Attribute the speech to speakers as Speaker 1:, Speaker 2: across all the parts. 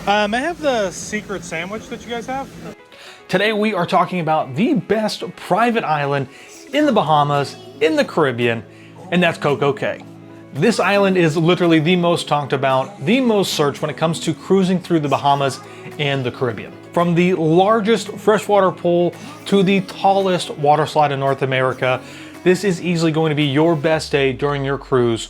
Speaker 1: May I have the secret sandwich that you guys have?
Speaker 2: Today we are talking about the best private island in the Bahamas, in the Caribbean, and that's Cococay. This island is literally the most talked about, the most searched when it comes to cruising through the Bahamas and the Caribbean. From the largest freshwater pool to the tallest water slide in North America, this is easily going to be your best day during your cruise.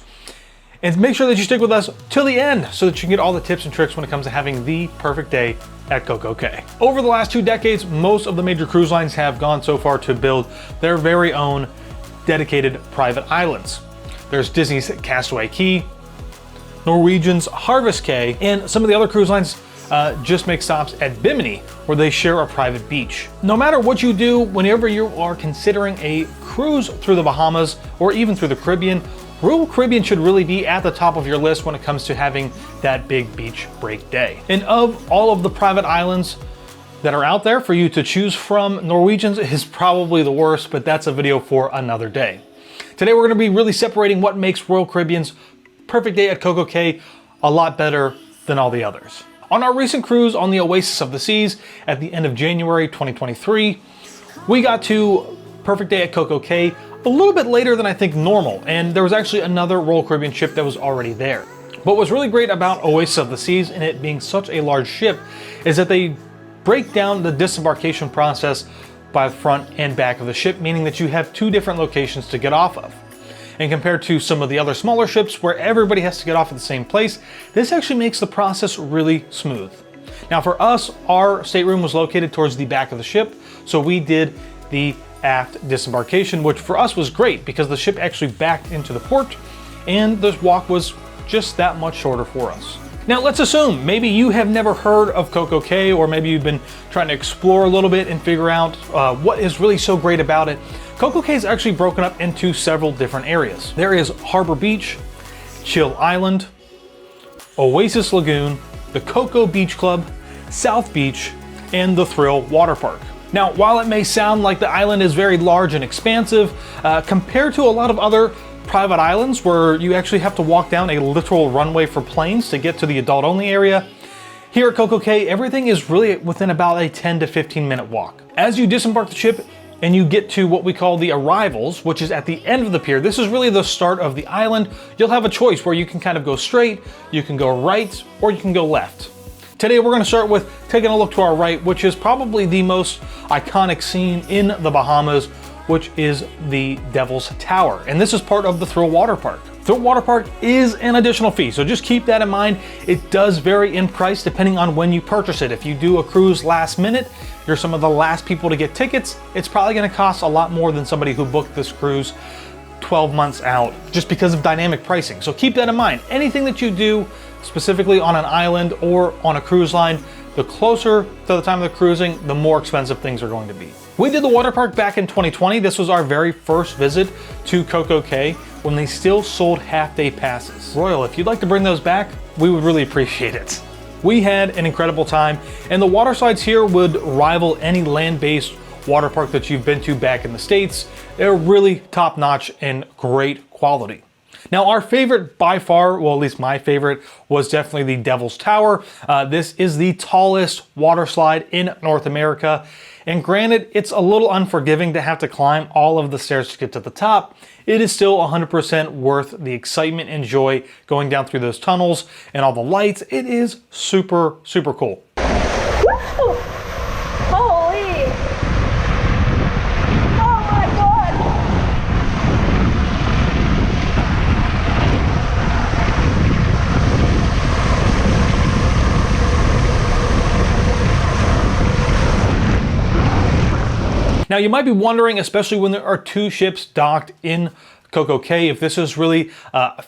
Speaker 2: And make sure that you stick with us till the end so that you can get all the tips and tricks when it comes to having the perfect day at Cococay. Over the last 2 decades, most of the major cruise lines have gone so far to build their very own dedicated private islands. There's Disney's Castaway Cay, Norwegian's Harvest Cay, and some of the other cruise lines just make stops at Bimini, where they share a private beach. No matter what you do, whenever you are considering a cruise through the Bahamas or even through the Caribbean, Royal Caribbean should really be at the top of your list when it comes to having that big beach break day. And of all of the private islands that are out there for you to choose from, Norwegian's is probably the worst, but that's a video for another day. Today we're going to be really separating what makes Royal Caribbean's perfect day at Cococay a lot better than all the others. On our recent cruise on the Oasis of the Seas at the end of January 2023, we got to perfect day at Cococay a little bit later than I think normal, and there was actually another Royal Caribbean ship that was already there. But what's really great about Oasis of the Seas and it being such a large ship is that they break down the disembarkation process by the front and back of the ship, meaning that you have 2 different locations to get off of. And compared to some of the other smaller ships where everybody has to get off at the same place, this actually makes the process really smooth. Now for us, our stateroom was located towards the back of the ship, so we did the aft disembarkation, which for us was great because the ship actually backed into the port and this walk was just that much shorter for us. Now let's assume maybe you have never heard of Cococay, or maybe you've been trying to explore a little bit and figure out what is really so great about it. Cococay is actually broken up into several different areas. There is Harbor Beach, Chill Island, Oasis Lagoon, the Coco Beach Club, South Beach, and the Thrill Water Park. Now, while it may sound like the island is very large and expansive, compared to a lot of other private islands where you actually have to walk down a literal runway for planes to get to the adult-only area, here at Cococay, everything is really within about a 10 to 15 minute walk. As you disembark the ship and you get to what we call the arrivals, which is at the end of the pier, this is really the start of the island, you'll have a choice where you can kind of go straight, you can go right, or you can go left. Today we're going to start with taking a look to our right, which is probably the most iconic scene in the Bahamas, which is the Devil's Tower. And this is part of the Thrill Water Park. Thrill Water Park is an additional fee, so just keep that in mind. It does vary in price depending on when you purchase it. If you do a cruise last minute, you're some of the last people to get tickets, it's probably going to cost a lot more than somebody who booked this cruise 12 months out, just because of dynamic pricing. So keep that in mind. Anything that you do specifically on an island or on a cruise line, the closer to the time of the cruising, the more expensive things are going to be. We did the water park back in 2020. This was our very first visit to Cococay when they still sold half-day passes. Royal, if you'd like to bring those back, we would really appreciate it. We had an incredible time, and the water slides here would rival any land-based water park that you've been to back in the States. They're really top-notch and great quality. Now our favorite by far, well at least my favorite, was definitely the Devil's Tower. This is the tallest water slide in North America. And granted, it's a little unforgiving to have to climb all of the stairs to get to the top. It is still 100% worth the excitement and joy going down through those tunnels and all the lights. It is super, super cool.
Speaker 3: Woo! Holy! Oh my God!
Speaker 2: Now you might be wondering, especially when there are 2 ships docked in Cococay, if this is really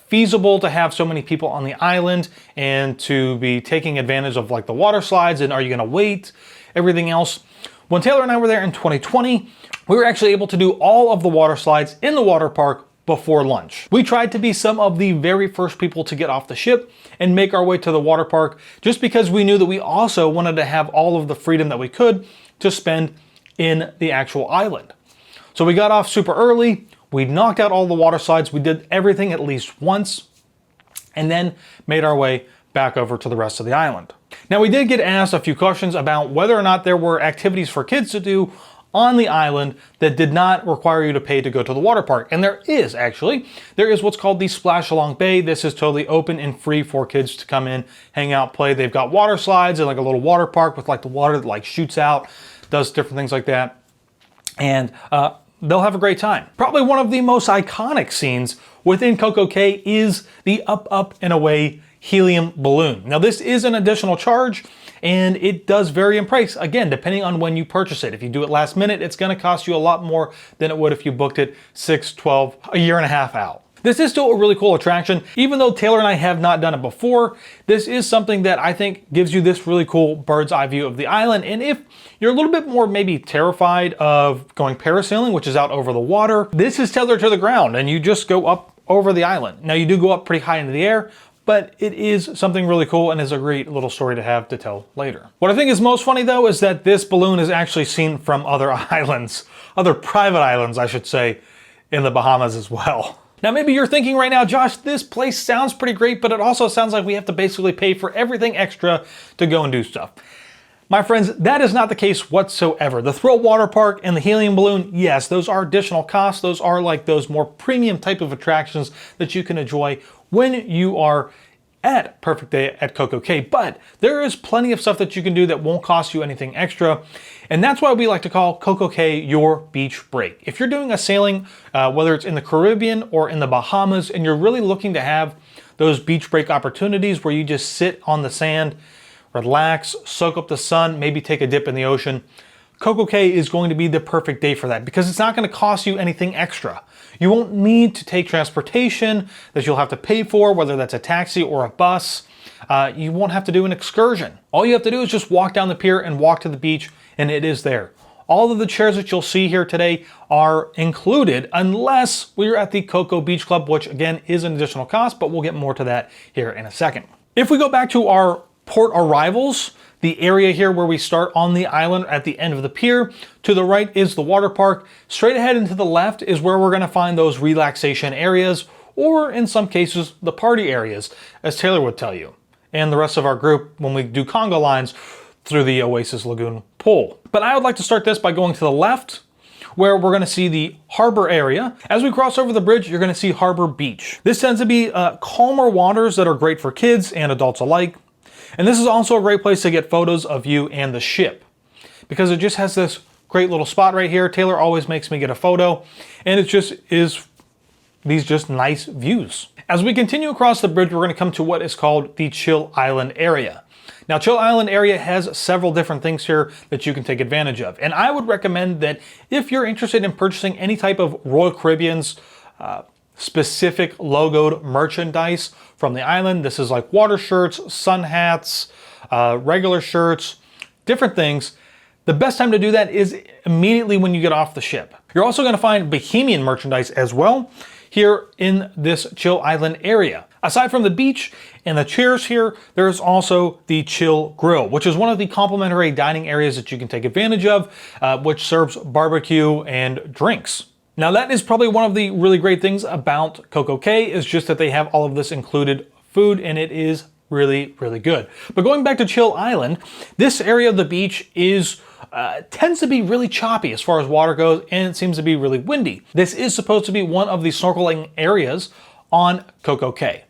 Speaker 2: feasible to have so many people on the island and to be taking advantage of like the water slides, and are you gonna wait, everything else. When Taylor and I were there in 2020, we were actually able to do all of the water slides in the water park before lunch. We tried to be some of the very first people to get off the ship and make our way to the water park, just because we knew that we also wanted to have all of the freedom that we could to spend in the actual island. So we got off super early, we knocked out all the water slides, we did everything at least once, and then made our way back over to the rest of the island. Now, we did get asked a few questions about whether or not there were activities for kids to do on the island that did not require you to pay to go to the water park. And there is actually. There is what's called the Splash Along Bay. This is totally open and free for kids to come in, hang out, play. They've got water slides and like a little water park with like the water that like shoots out, does different things like that. And they'll have a great time. Probably one of the most iconic scenes within Cococay is the Up, Up, and Away helium balloon. Now, this is an additional charge, and it does vary in price, again, depending on when you purchase it. If you do it last minute, it's gonna cost you a lot more than it would if you booked it 6, 12, a year and a half out. This is still a really cool attraction. Even though Taylor and I have not done it before, this is something that I think gives you this really cool bird's eye view of the island. And if you're a little bit more maybe terrified of going parasailing, which is out over the water, this is tethered to the ground and you just go up over the island. Now, you do go up pretty high into the air, but it is something really cool and is a great little story to have to tell later. What I think is most funny though is that this balloon is actually seen from other islands, other private islands, I should say, in the Bahamas as well. Now, maybe you're thinking right now, Josh, this place sounds pretty great, but it also sounds like we have to basically pay for everything extra to go and do stuff. My friends, that is not the case whatsoever. The Thrill Water Park and the Helium Balloon, yes, those are additional costs. Those are like those more premium type of attractions that you can enjoy when you are at Perfect Day at Cococay, but there is plenty of stuff that you can do that won't cost you anything extra. And that's why we like to call Cococay your beach break. If you're doing a sailing, whether it's in the Caribbean or in the Bahamas, and you're really looking to have those beach break opportunities where you just sit on the sand, relax, soak up the sun, maybe take a dip in the ocean, Cococay is going to be the perfect day for that because it's not going to cost you anything extra. You won't need to take transportation that you'll have to pay for, whether that's a taxi or a bus. You won't have to do an excursion. All you have to do is just walk down the pier and walk to the beach, and it is there. All of the chairs that you'll see here today are included unless we're at the Coco Beach Club, which again is an additional cost, but we'll get more to that here in a second. If we go back to our port arrivals, the area here where we start on the island at the end of the pier, to the right is the water park. Straight ahead and to the left is where we're gonna find those relaxation areas, or in some cases, the party areas, as Taylor would tell you, and the rest of our group when we do conga lines through the Oasis Lagoon pool. But I would like to start this by going to the left, where we're gonna see the harbor area. As we cross over the bridge, you're gonna see Harbor Beach. This tends to be calmer waters that are great for kids and adults alike. And this is also a great place to get photos of you and the ship because it just has this great little spot right here. Taylor always makes me get a photo, and it just is these just nice views. As we continue across the bridge, we're going to come to what is called the Chill Island area. Now, Chill Island area has several different things here that you can take advantage of. And I would recommend that if you're interested in purchasing any type of Royal Caribbean's specific logoed merchandise from the island. This is like water shirts, sun hats, regular shirts, different things. The best time to do that is immediately when you get off the ship. You're also going to find Bohemian merchandise as well here in this Chill Island area. Aside from the beach and the chairs here, there's also the Chill Grill, which is one of the complimentary dining areas that you can take advantage of, which serves barbecue and drinks. Now, that is probably one of the really great things about Cococay is just that they have all of this included food, and it is really, really good. But going back to Chill Island, this area of the beach is tends to be really choppy as far as water goes, and it seems to be really windy. This is supposed to be one of the snorkeling areas on Cococay.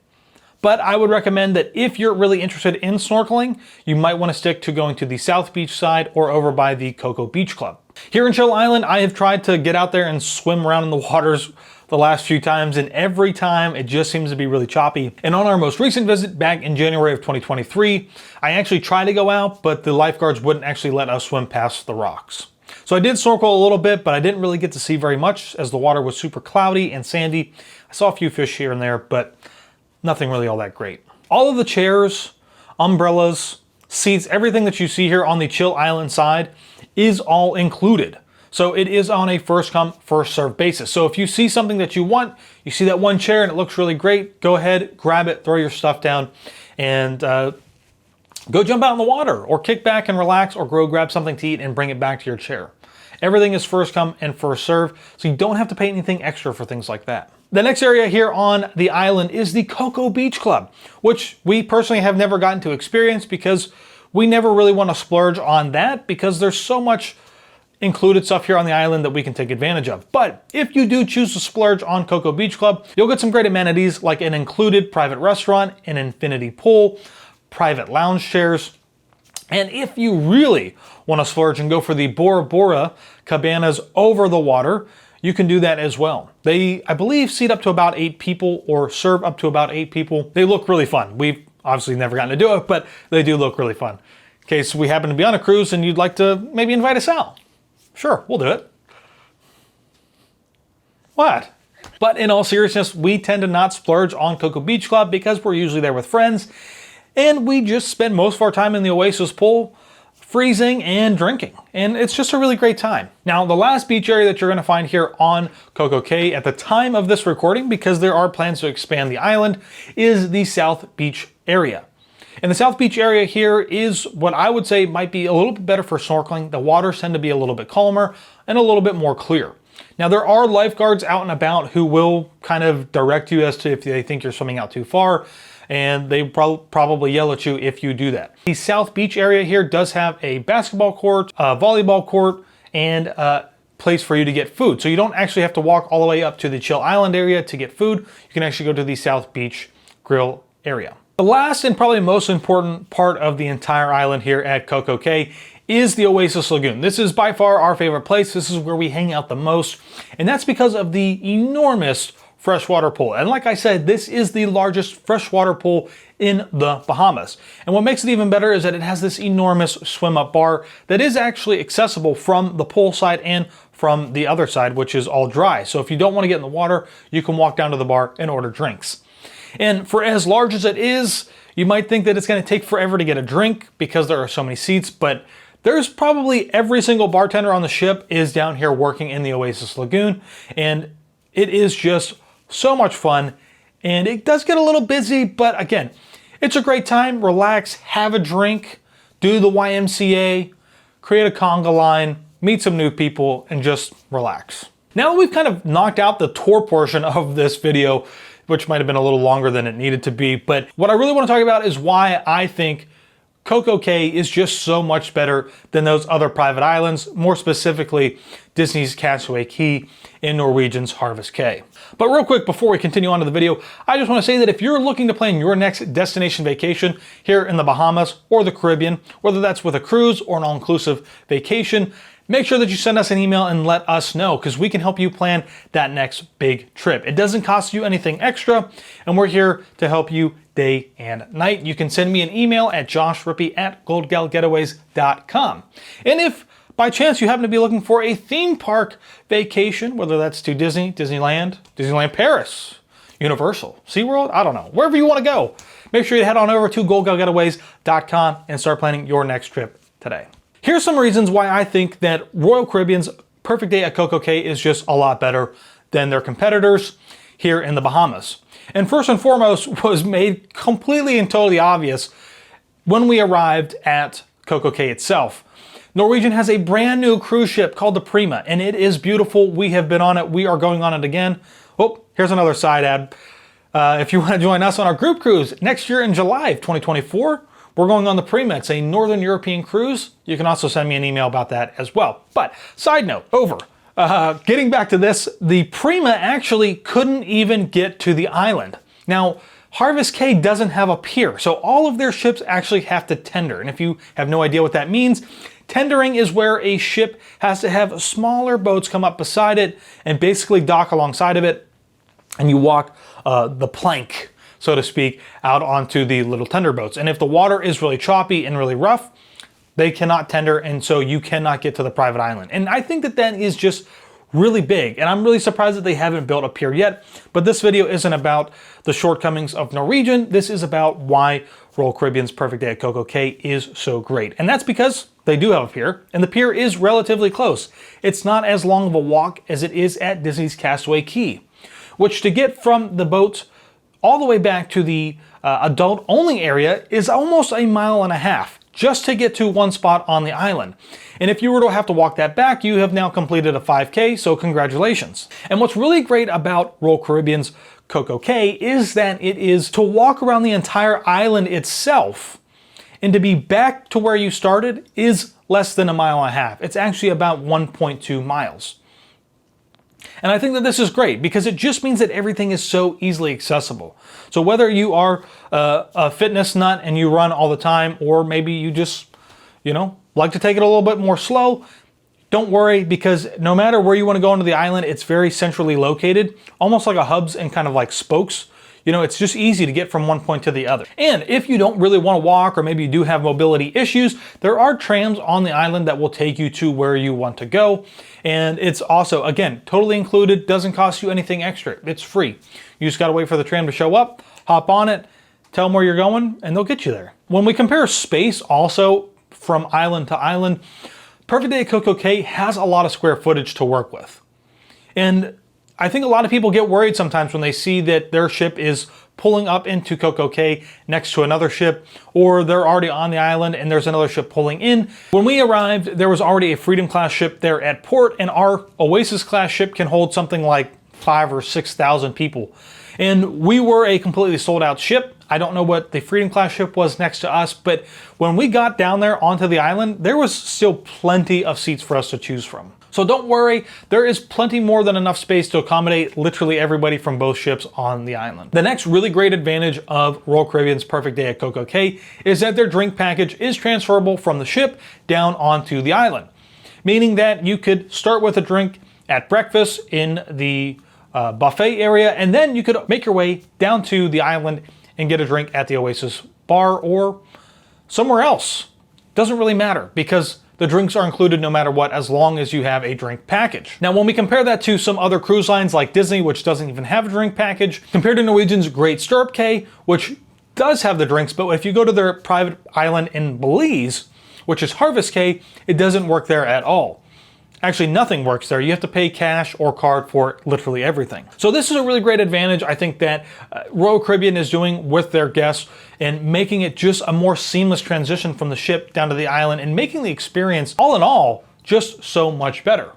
Speaker 2: But I would recommend that if you're really interested in snorkeling, you might want to stick to going to the South Beach side or over by the Coco Beach Club. Here in Chill Island, I have tried to get out there and swim around in the waters the last few times, and every time it just seems to be really choppy. And on our most recent visit back in January of 2023, I actually tried to go out, but the lifeguards wouldn't actually let us swim past the rocks. So I did snorkel a little bit, but I didn't really get to see very much as the water was super cloudy and sandy. I saw a few fish here and there, but nothing really all that great. All of the chairs, umbrellas, seats, everything that you see here on the Chill Island side is all included. So it is on a first come, first served basis. So if you see something that you want, you see that one chair and it looks really great, go ahead, grab it, throw your stuff down, and go jump out in the water, or kick back and relax, or go grab something to eat and bring it back to your chair. Everything is first come and first served, so you don't have to pay anything extra for things like that. The next area here on the island is the Coco Beach Club, which we personally have never gotten to experience because we never really want to splurge on that because there's so much included stuff here on the island that we can take advantage of. But if you do choose to splurge on Coco Beach Club, you'll get some great amenities like an included private restaurant, an infinity pool, private lounge chairs. And if you really want to splurge and go for the Bora Bora cabanas over the water, you can do that as well. They, I believe, seat up to about 8 people or serve up to about 8 people. They look really fun. We've obviously never gotten to do it, but they do look really fun. In case we happen to be on a cruise and you'd like to maybe invite us out. Sure, we'll do it. What? But in all seriousness, we tend to not splurge on Coco Beach Club because we're usually there with friends and we just spend most of our time in the Oasis pool freezing and drinking. And it's just a really great time. Now, the last beach area that you're gonna find here on Cococay at the time of this recording, because there are plans to expand the island, is the South Beach area. And the South Beach area here is what I would say might be a little bit better for snorkeling. The waters tend to be a little bit calmer and a little bit more clear. Now, there are lifeguards out and about who will kind of direct you as to if they think you're swimming out too far, and they probably yell at you if you do that. The South Beach area here does have a basketball court, a volleyball court, and a place for you to get food. So you don't actually have to walk all the way up to the Chill Island area to get food. You can actually go to the South Beach Grill area. The last and probably most important part of the entire island here at Cococay is the Oasis Lagoon. This is by far our favorite place. This is where we hang out the most, and that's because of the enormous freshwater pool. And like I said, this is the largest freshwater pool in the Bahamas. And what makes it even better is that it has this enormous swim up bar that is actually accessible from the pool side and from the other side, which is all dry. So if you don't want to get in the water, you can walk down to the bar and order drinks. And for as large as it is, you might think that it's going to take forever to get a drink because there are so many seats, but there's probably every single bartender on the ship is down here working in the Oasis Lagoon, and it is just so much fun. And it does get a little busy, but again, it's a great time. Relax, have a drink, do the YMCA, create a conga line, meet some new people, and just relax. Now that we've kind of knocked out the tour portion of this video, which might have been a little longer than it needed to be, but what I really want to talk about is why I think Cococay is just so much better than those other private islands, more specifically Disney's Castaway Cay and Norwegian's Harvest Caye. But real quick, before we continue on to the video, I just want to say that if you're looking to plan your next destination vacation here in the Bahamas or the Caribbean, whether that's with a cruise or an all-inclusive vacation, make sure that you send us an email and let us know, because we can help you plan that next big trip. It doesn't cost you anything extra, and we're here to help you day and night. You can send me an email at joshrippey@goldgalgetaways.com. And if by chance you happen to be looking for a theme park vacation, whether that's to Disney, Disneyland, Disneyland Paris, Universal, SeaWorld, I don't know, wherever you want to go, make sure you head on over to goldgalgetaways.com and start planning your next trip today. Here's some reasons why I think that Royal Caribbean's Perfect Day at Cococay is just a lot better than their competitors here in the Bahamas. And first and foremost was made completely and totally obvious when we arrived at Cococay itself. Norwegian has a brand new cruise ship called the PRIMA, and it is beautiful. We have been on it. We are going on it again. Oh, here's another side ad. If you want to join us on our group cruise next year in July of 2024, we're going on the PRIMA. It's a Northern European cruise. You can also send me an email about that as well. But side note, over. Getting back to this, the PRIMA actually couldn't even get to the island. Now, Harvest Caye doesn't have a pier, so all of their ships actually have to tender. And if you have no idea what that means, tendering is where a ship has to have smaller boats come up beside it and basically dock alongside of it, and you walk the plank, so to speak, out onto the little tender boats. And if the water is really choppy and really rough, they cannot tender, and so you cannot get to the private island. And I think that that is just really big, and I'm really surprised that they haven't built a pier yet. But this video isn't about the shortcomings of Norwegian. This is about why Royal Caribbean's Perfect Day at Cococay is so great. And that's because they do have a pier, and the pier is relatively close. It's not as long of a walk as it is at Disney's Castaway Cay, which to get from the boats all the way back to the adult-only area is almost a mile and a half. just to get to one spot on the island. And if you were to have to walk that back, you have now completed a 5K, so congratulations. And what's really great about Royal Caribbean's Cococay is that it is to walk around the entire island itself, and to be back to where you started is less than 1.5 miles. It's actually about 1.2 miles. And I think that this is great because it just means that everything is so easily accessible. So whether you are a fitness nut and you run all the time, or maybe you just, like to take it a little bit more slow, don't worry, because no matter where you want to go onto the island, it's very centrally located, almost like a hubs and kind of like spokes. It's just easy to get from one point to the other. And if you don't really want to walk, or maybe you do have mobility issues, there are trams on the island that will take you to where you want to go. And it's also, again, totally included, doesn't cost you anything extra. It's free. You just got to wait for the tram to show up, hop on it, tell them where you're going, and they'll get you there. When we compare space also from island to island, Perfect Day at Cococay has a lot of square footage to work with. And I think a lot of people get worried sometimes when they see that their ship is pulling up into Cococay next to another ship, or they're already on the island and there's another ship pulling in. When we arrived, there was already a Freedom class ship there at port, and our Oasis class ship can hold something like 5,000 or 6,000 people. And we were a completely sold out ship. I don't know what the Freedom class ship was next to us, but when we got down there onto the island, there was still plenty of seats for us to choose from. So don't worry, there is plenty more than enough space to accommodate literally everybody from both ships on the island. The next really great advantage of Royal Caribbean's Perfect Day at Cococay is that their drink package is transferable from the ship down onto the island, meaning that you could start with a drink at breakfast in the buffet area, and then you could make your way down to the island and get a drink at the Oasis bar or somewhere else. Doesn't really matter, because the drinks are included no matter what, as long as you have a drink package. Now, when we compare that to some other cruise lines like Disney, which doesn't even have a drink package, compared to Norwegian's Great Stirrup Cay, which does have the drinks, but if you go to their private island in Belize, which is Harvest Cay, it doesn't work there at all. Actually, nothing works there. You have to pay cash or card for literally everything. So this is a really great advantage, I think, that Royal Caribbean is doing with their guests, and making it just a more seamless transition from the ship down to the island, and making the experience, all in all, just so much better.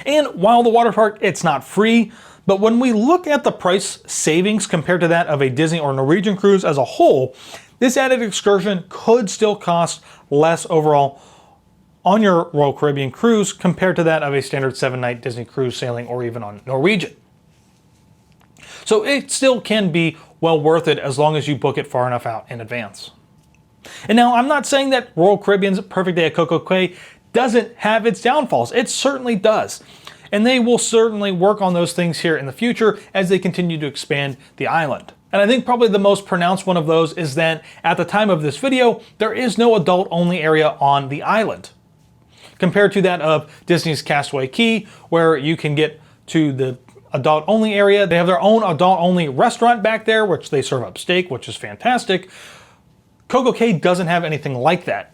Speaker 2: And while the water park, it's not free, but when we look at the price savings compared to that of a Disney or Norwegian cruise as a whole, this added excursion could still cost less overall on your Royal Caribbean cruise compared to that of a standard 7-night Disney cruise sailing, or even on Norwegian. So it still can be well worth it as long as you book it far enough out in advance. And now, I'm not saying that Royal Caribbean's Perfect Day at Cococay doesn't have its downfalls. It certainly does. And they will certainly work on those things here in the future as they continue to expand the island. And I think probably the most pronounced one of those is that at the time of this video, there is no adult-only area on the island, compared to that of Disney's Castaway Cay, where you can get to the adult-only area. They have their own adult-only restaurant back there, which they serve up steak, which is fantastic. Cococay doesn't have anything like that.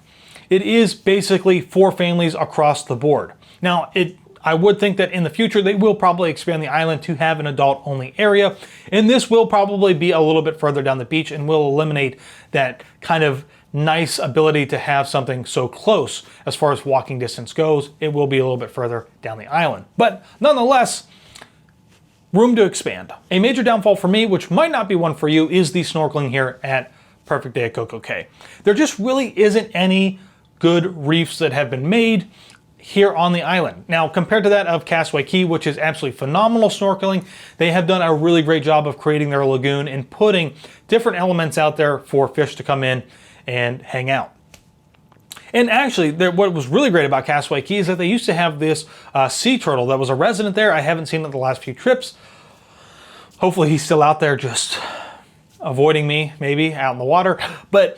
Speaker 2: It is basically for families across the board. Now, I would think that in the future they will probably expand the island to have an adult-only area, and this will probably be a little bit further down the beach and will eliminate that kind of nice ability to have something so close as far as walking distance goes. It will be a little bit further down the island, but nonetheless, room to expand. A major downfall for me, which might not be one for you, is the snorkeling here at Perfect Day at Cococay. There just really isn't any good reefs that have been made here on the island. Now, compared to that of Castaway Cay, which is absolutely phenomenal snorkeling, they have done a really great job of creating their lagoon and putting different elements out there for fish to come in and hang out. And actually, what was really great about Castaway Cay is that they used to have this sea turtle that was a resident there. I haven't seen it the last few trips. Hopefully he's still out there just avoiding me, maybe, out in the water. But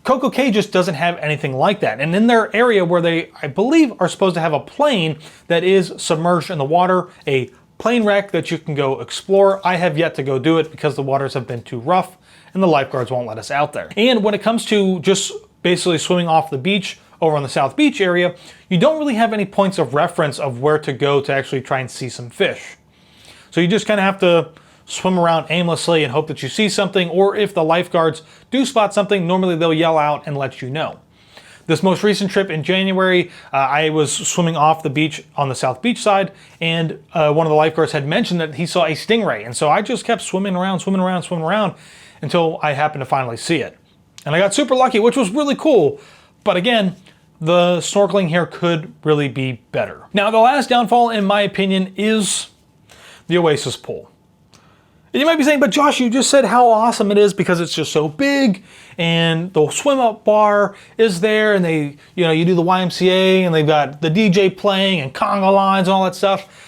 Speaker 2: Cococay just doesn't have anything like that. And in their area where they, I believe, are supposed to have a plane that is submerged in the water, a plane wreck that you can go explore, I have yet to go do it because the waters have been too rough and the lifeguards won't let us out there. And when it comes to just basically swimming off the beach over on the South Beach area, you don't really have any points of reference of where to go to actually try and see some fish. So you just kind of have to swim around aimlessly and hope that you see something, or if the lifeguards do spot something, normally they'll yell out and let you know. This most recent trip in January, I was swimming off the beach on the South Beach side, and one of the lifeguards had mentioned that he saw a stingray. And so I just kept swimming around until I happened to finally see it. And I got super lucky, which was really cool. But again, the snorkeling here could really be better. Now, the last downfall, in my opinion, is the Oasis pool. And you might be saying, but Josh, you just said how awesome it is because it's just so big, and the swim up bar is there, and they, you do the YMCA, and they've got the DJ playing and conga lines and all that stuff.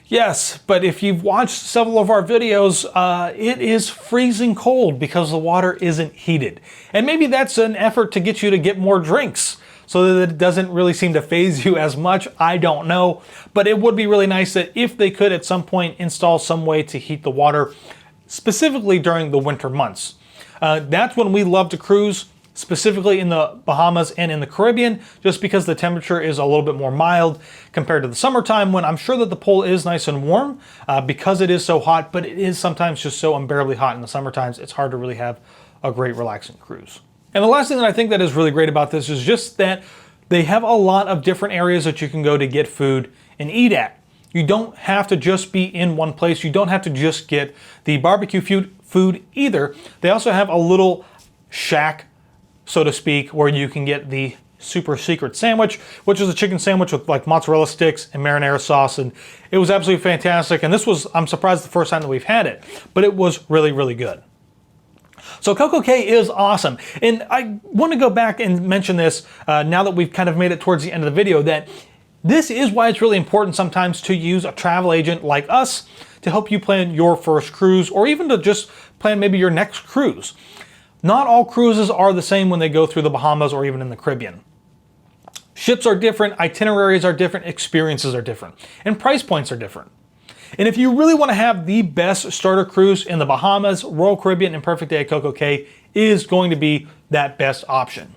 Speaker 2: Yes, but if you've watched several of our videos, it is freezing cold because the water isn't heated. And maybe that's an effort to get you to get more drinks, so that it doesn't really seem to phase you as much. I don't know, but it would be really nice that if they could at some point install some way to heat the water, specifically during the winter months. That's when we love to cruise, specifically in the Bahamas and in the Caribbean, just because the temperature is a little bit more mild compared to the summertime, when I'm sure that the pool is nice and warm because it is so hot, but it is sometimes just so unbearably hot in the summer times, it's hard to really have a great relaxing cruise. And the last thing that I think that is really great about this is just that they have a lot of different areas that you can go to get food and eat at. You don't have to just be in one place. You don't have to just get the barbecue food either. They also have a little shack, so to speak, where you can get the super secret sandwich, which is a chicken sandwich with like mozzarella sticks and marinara sauce. And it was absolutely fantastic. And this was, I'm surprised, the first time that we've had it, but it was really, really good. So Cococay is awesome. And I want to go back and mention this now that we've kind of made it towards the end of the video, that this is why it's really important sometimes to use a travel agent like us to help you plan your first cruise, or even to just plan maybe your next cruise. Not all cruises are the same when they go through the Bahamas or even in the Caribbean. Ships are different, itineraries are different, experiences are different, and price points are different. And if you really want to have the best starter cruise in the Bahamas, Royal Caribbean and Perfect Day at Cococay is going to be that best option.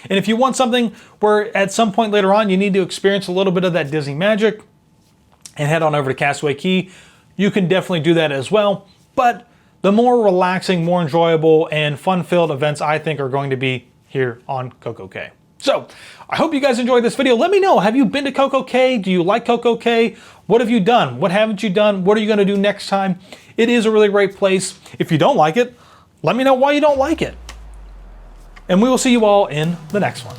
Speaker 2: And if you want something where at some point later on you need to experience a little bit of that Disney magic and head on over to Castaway Cay, you can definitely do that as well. But the more relaxing, more enjoyable, and fun-filled events I think are going to be here on Cococay. So, I hope you guys enjoyed this video. Let me know, have you been to Cococay? Do you like Cococay? What have you done? What haven't you done? What are you going to do next time? It is a really great place. If you don't like it, let me know why you don't like it. And we will see you all in the next one.